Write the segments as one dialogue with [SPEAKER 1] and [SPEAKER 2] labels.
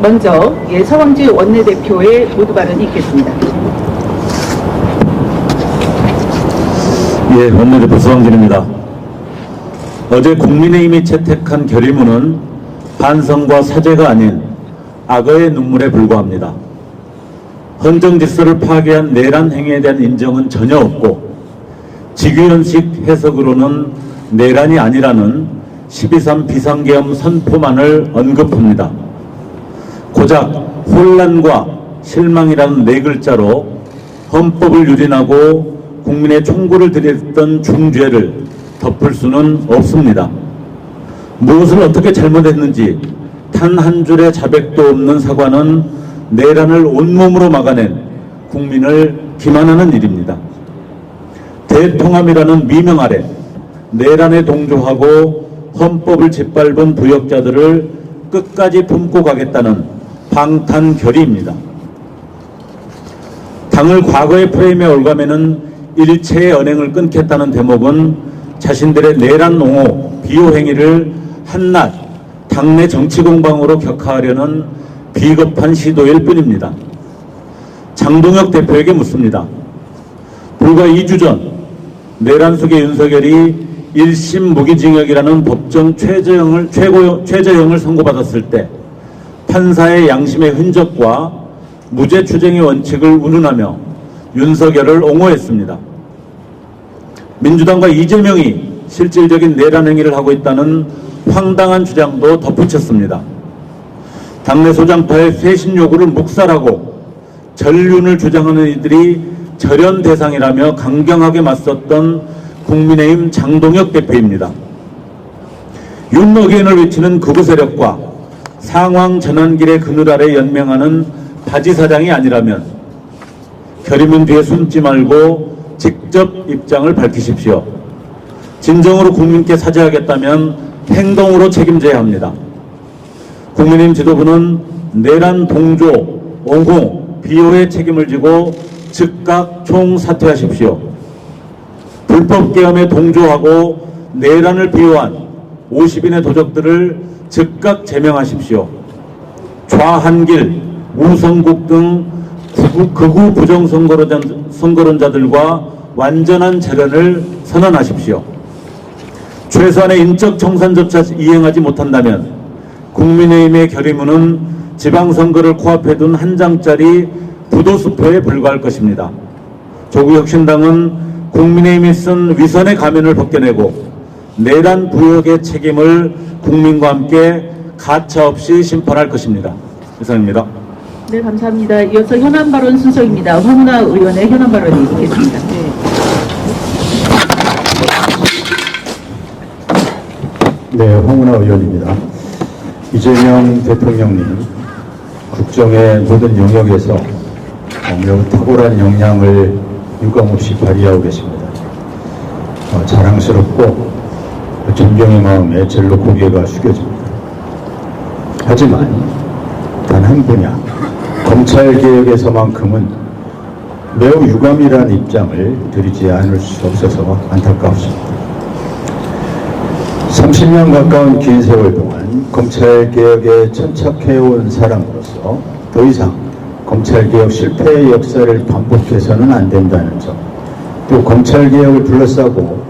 [SPEAKER 1] 먼저 서광주 원내대표의 모두 발언이 있겠습니다.
[SPEAKER 2] 예, 원내대표 서광준입니다. 어제 국민의힘이 채택한 결의문은 반성과 사죄가 아닌 악어의 눈물에 불과합니다. 헌정 질서를 파괴한 내란 행위에 대한 인정은 전혀 없고 직위원식 해석으로는 내란이 아니라는 12.3 비상계엄 선포만을 언급합니다. 고작 혼란과 실망이라는 네 글자로 헌법을 유린하고 국민의 총구를 들였던 중죄를 덮을 수는 없습니다. 무엇을 어떻게 잘못했는지 단 한 줄의 자백도 없는 사과는 내란을 온몸으로 막아낸 국민을 기만하는 일입니다. 대통합이라는 미명 아래 내란에 동조하고 헌법을 짓밟은 부역자들을 끝까지 품고 가겠다는 방탄 결의입니다. 당을 과거의 프레임에 올가매는 일체의 언행을 끊겠다는 대목은 자신들의 내란 옹호, 비호 행위를 한낱 당내 정치 공방으로 격하하려는 비겁한 시도일 뿐입니다. 장동혁 대표에게 묻습니다. 불과 2주 전 내란 속의 윤석열이 1심 무기징역이라는 법정 최저형을 선고받았을 때 판사의 양심의 흔적과 무죄 추정의 원칙을 운운하며 윤석열을 옹호했습니다. 민주당과 이재명이 실질적인 내란 행위를 하고 있다는 황당한 주장도 덧붙였습니다. 당내 소장파의 쇄신 요구를 묵살하고 전륜을 주장하는 이들이 절연 대상이라며 강경하게 맞섰던 국민의힘 장동혁 대표입니다. 윤어게인을 외치는 극우 세력과 상황 전환길의 그늘 아래 연명하는 바지 사장이 아니라면 결의문 뒤에 숨지 말고 직접 입장을 밝히십시오. 진정으로 국민께 사죄하겠다면 행동으로 책임져야 합니다. 국민의힘 지도부는 내란 동조, 옹호, 비호의 책임을 지고 즉각 총사퇴하십시오. 불법 계엄에 동조하고 내란을 비호한 50인의 도적들을 즉각 제명하십시오. 좌한길, 우성국 등 극우 부정선거론자들과 완전한 재련을 선언하십시오. 최소한의 인적 청산 조차 이행하지 못한다면 국민의힘의 결의문은 지방선거를 코앞에 둔 한 장짜리 부도수표에 불과할 것입니다. 조국혁신당은 국민의힘이 쓴 위선의 가면을 벗겨내고 내란 부역의 책임을 국민과 함께 가차없이 심판할 것입니다. 이상입니다.
[SPEAKER 1] 네, 감사합니다. 이어서 현안 발언 순서입니다. 황운하 의원의 현안 발언이 있겠습니다.
[SPEAKER 3] 네, 황운하 의원입니다. 이재명 대통령님 국정의 모든 영역에서 매우 탁월한 역량을 유감없이 발휘하고 계십니다. 자랑스럽고 존경의 마음에 절로 고개가 숙여집니다. 하지만 단 한 분야 검찰개혁에서만큼은 매우 유감이라는 입장을 드리지 않을 수 없어서 안타깝습니다. 30년 가까운 긴 세월 동안 검찰개혁에 천착해온 사람으로서 더 이상 검찰개혁 실패의 역사를 반복해서는 안 된다는 점, 또 검찰개혁을 둘러싸고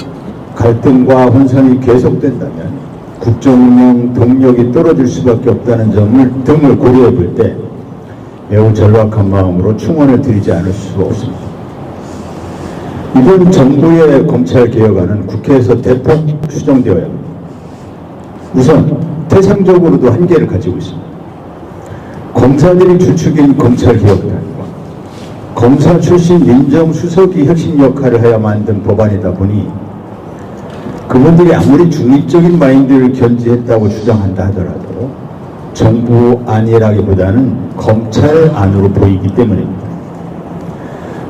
[SPEAKER 3] 갈등과 혼선이 계속된다면 국정운영 동력이 떨어질 수밖에 없다는 등을 고려해 볼 때 매우 절박한 마음으로 충원을 드리지 않을 수 없습니다. 이번 정부의 검찰개혁안은 국회에서 대폭 수정되어야 합니다. 우선 태생적으로도 한계를 가지고 있습니다. 검사들이 주축인 검찰개혁단과 검사 출신 민정수석이 핵심 역할을 해야 만든 법안이다 보니 그분들이 아무리 중립적인 마인드를 견지했다고 주장한다 하더라도 정부안이라기보다는 검찰안으로 보이기 때문입니다.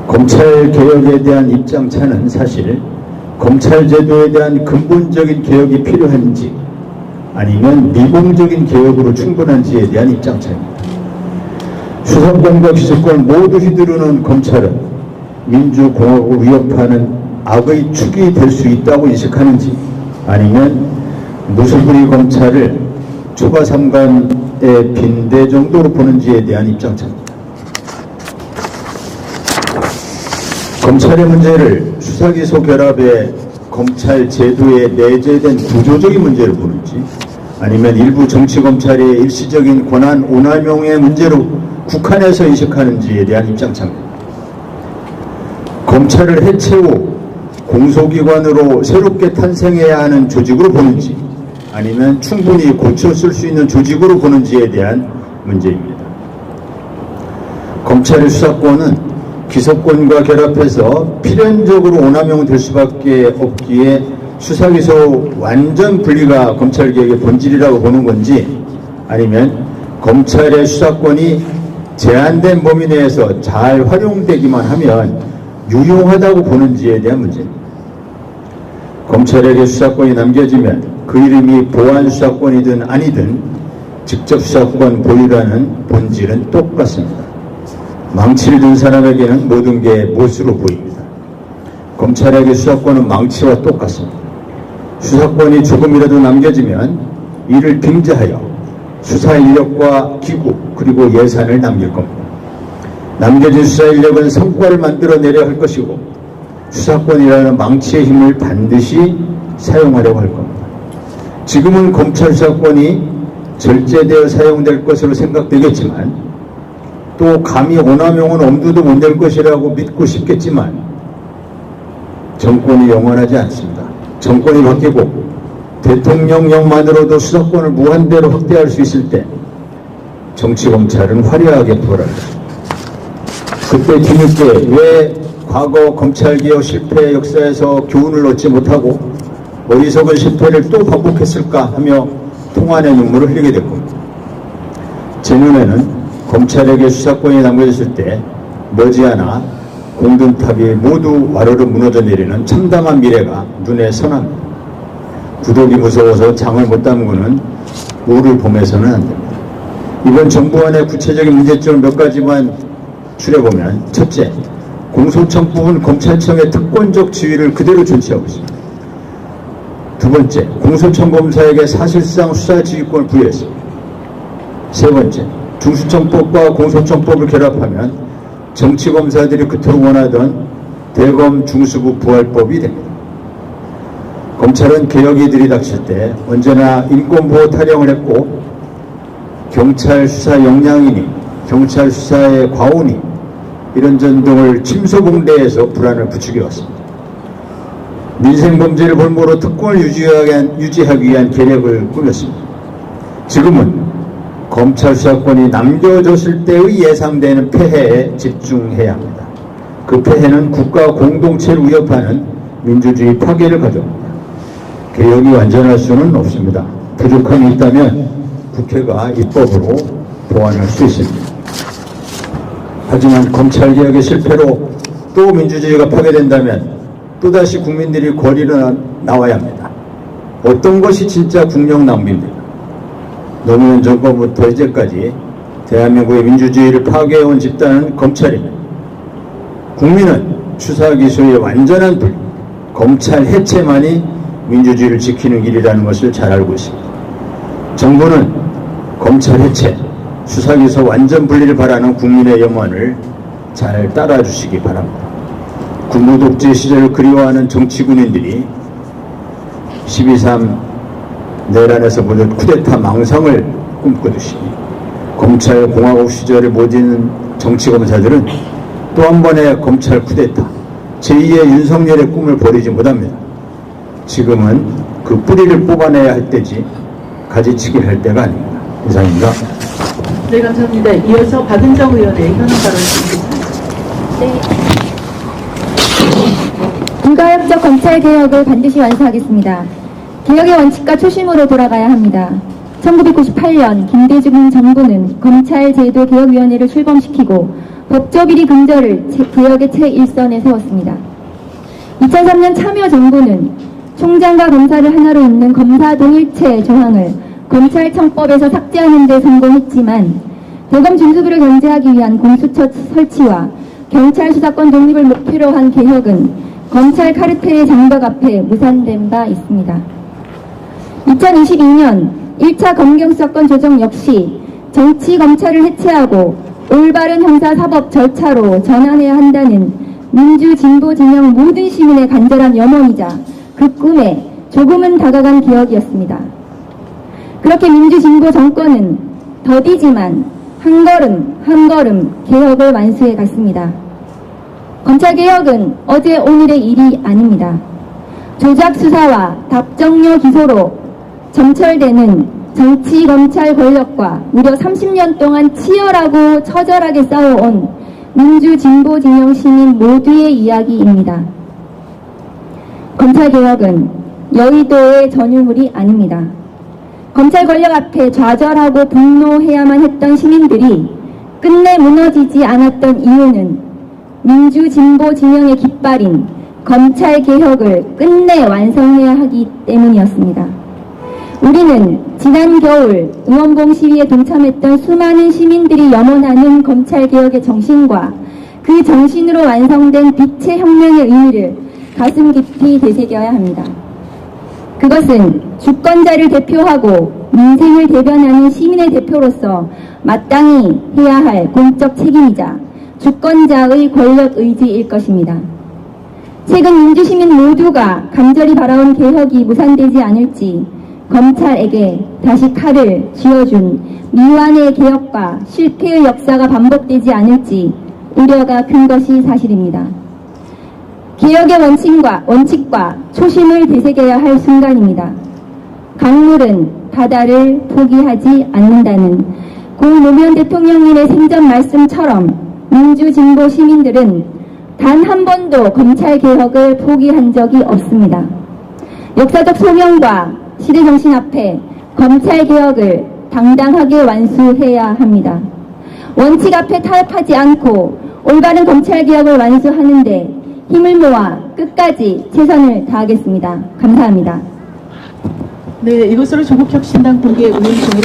[SPEAKER 3] 검찰개혁에 대한 입장차는 사실 검찰제도에 대한 근본적인 개혁이 필요한지 아니면 미공적인 개혁으로 충분한지에 대한 입장차입니다. 수사권과 기소권 모두 휘두르는 검찰은 민주공화국을 위협하는 악의 축이 될 수 있다고 인식하는지 아니면 무소불위 검찰을 초과 삼간 빈대 정도로 보는지에 대한 입장차입니다. 검찰의 문제를 수사기소 결합의 검찰 제도에 내재된 구조적인 문제를 보는지, 아니면 일부 정치검찰의 일시적인 권한 오남용의 문제로 국한해서 인식하는지에 대한 입장차입니다. 검찰을 해체 후 공소기관으로 새롭게 탄생해야 하는 조직으로 보는지, 아니면 충분히 고쳐 쓸 수 있는 조직으로 보는지에 대한 문제입니다. 검찰의 수사권은 기소권과 결합해서 필연적으로 오남용될 수밖에 없기에 수사기소 완전 분리가 검찰개혁의 본질이라고 보는 건지, 아니면 검찰의 수사권이 제한된 범위 내에서 잘 활용되기만 하면 유용하다고 보는지에 대한 문제입니다. 검찰에게 수사권이 남겨지면 그 이름이 보안 수사권이든 아니든 직접 수사권 보유라는 본질은 똑같습니다. 망치를 든 사람에게는 모든 게 못으로 보입니다. 검찰에게 수사권은 망치와 똑같습니다. 수사권이 조금이라도 남겨지면 이를 빙자하여 수사 인력과 기구 그리고 예산을 남길 겁니다. 남겨진 수사 인력은 성과를 만들어내려 할 것이고, 수사권이라는 망치의 힘을 반드시 사용하려고 할 겁니다. 지금은 검찰 수사권이 절제되어 사용될 것으로 생각되겠지만, 또 감히 오남용은 엄두도 못 낼 것이라고 믿고 싶겠지만, 정권이 영원하지 않습니다. 정권이 바뀌고 대통령령만으로도 수사권을 무한대로 확대할 수 있을 때 정치검찰은 화려하게 부활할 것입니다. 그때 뒤늦게 왜 과거 검찰개혁 실패 역사에서 교훈을 얻지 못하고 어리석은 실패를 또 반복했을까 하며 통안의 눈물을 흘리게 될 겁니다. 제 눈에는 검찰에게 수사권이 남겨졌을 때 머지않아 공든탑이 모두 와르르 무너져 내리는 참담한 미래가 눈에 선합니다. 구독이 무서워서 장을 못 담그는 우를 봄에서는 안 됩니다. 이번 정부안의 구체적인 문제점을 몇 가지만 추려보면, 첫째, 공소청법은 검찰청의 특권적 지위를 그대로 존치하고 있습니다. 두 번째, 공소청 검사에게 사실상 수사지휘권을 부여했습니다. 세 번째, 중수청법과 공소청법을 결합하면 정치검사들이 그토록 원하던 대검 중수부 부활법이 됩니다. 검찰은 개혁이 들이닥칠 때 언제나 인권보호 타령을 했고, 경찰 수사 역량이니 경찰 수사의 과오니 이런 점 등을 침소봉대해서 불안을 부추겨왔습니다. 민생범죄를 볼모로 특권을 유지하기 위한 계략을 꾸몄습니다. 지금은 검찰 수사권이 남겨졌을 때의 예상되는 폐해에 집중해야 합니다. 그 폐해는 국가 공동체를 위협하는 민주주의 파괴를 가져옵니다. 개혁이 완전할 수는 없습니다. 부족함이 있다면 국회가 입법으로 보완할 수 있습니다. 하지만 검찰개혁의 실패로 또 민주주의가 파괴된다면 또다시 국민들이 거리로 나와야 합니다. 어떤 것이 진짜 국력 낭비입니까? 노무현 정권부터 이제까지 대한민국의 민주주의를 파괴해온 집단은 검찰입니다. 국민은 수사기소의 완전한 분리, 검찰 해체만이 민주주의를 지키는 길이라는 것을 잘 알고 있습니다. 정부는 검찰 해체, 수사기소 완전 분리를 바라는 국민의 염원을 잘 따라주시기 바랍니다. 군부 독재 시절을 그리워하는 정치군인들이 12.3 내란에서 보던 쿠데타 망상을 꿈꾸듯이 검찰 공화국 시절에 못 잊는 정치검사들은 또 한 번의 검찰 쿠데타, 제2의 윤석열의 꿈을 버리지 못합니다. 지금은 그 뿌리를 뽑아내야 할 때지 가지치기를 할 때가 아닙니다. 이상입니다.
[SPEAKER 1] 네, 감사합니다. 이어서 박은정 의원의 현안 발언 드리겠습니다.
[SPEAKER 4] 네. 불가역적 검찰개혁을 반드시 완수하겠습니다. 개혁의 원칙과 초심으로 돌아가야 합니다. 1998년 김대중 정부는 검찰제도개혁위원회를 출범시키고 법조비리 근절을 개혁의 최일선에 세웠습니다. 2003년 참여정부는 총장과 검사를 하나로 잇는 검사 동일체 조항을 검찰청법에서 삭제하는 데 성공했지만, 대검 중수부를 견제하기 위한 공수처 설치와 경찰 수사권 독립을 목표로 한 개혁은 검찰 카르텔의 장벽 앞에 무산된 바 있습니다. 2022년 1차 검경수사권 조정 역시 정치 검찰을 해체하고 올바른 형사사법 절차로 전환해야 한다는 민주 진보 진영 모든 시민의 간절한 염원이자 그 꿈에 조금은 다가간 개혁이었습니다. 그렇게 민주 진보 정권은 더디지만 한 걸음 한 걸음 개혁을 완수해 갔습니다. 검찰개혁은 어제 오늘의 일이 아닙니다. 조작 수사와 답정려 기소로 점철되는 정치 검찰 권력과 무려 30년 동안 치열하고 처절하게 싸워온 민주 진보 진영 시민 모두의 이야기입니다. 검찰개혁은 여의도의 전유물이 아닙니다. 검찰 권력 앞에 좌절하고 분노해야만 했던 시민들이 끝내 무너지지 않았던 이유는 민주 진보 진영의 깃발인 검찰개혁을 끝내 완성해야 하기 때문이었습니다. 우리는 지난 겨울 응원봉 시위에 동참했던 수많은 시민들이 염원하는 검찰개혁의 정신과 그 정신으로 완성된 빛의 혁명의 의미를 가슴 깊이 되새겨야 합니다. 그것은 주권자를 대표하고 민생을 대변하는 시민의 대표로서 마땅히 해야 할 공적 책임이자 주권자의 권력 의지일 것입니다. 최근 민주시민 모두가 간절히 바라온 개혁이 무산되지 않을지 검찰에게 다시 칼을 쥐어준 미완의 개혁과 실패의 역사가 반복되지 않을지 우려가 큰 것이 사실입니다. 개혁의 원칙과 초심을 되새겨야 할 순간입니다. 강물은 바다를 포기하지 않는다는 고 노무현 대통령님의 생전 말씀처럼 민주진보 시민들은 단 한 번도 검찰개혁을 포기한 적이 없습니다. 역사적 소명과 시대정신 앞에 검찰개혁을 당당하게 완수해야 합니다. 원칙 앞에 타협하지 않고 올바른 검찰개혁을 완수하는데 힘을 모아 끝까지 최선을 다하겠습니다. 감사합니다.
[SPEAKER 1] 네, 이것으로 조국혁신당 공개 의원총회를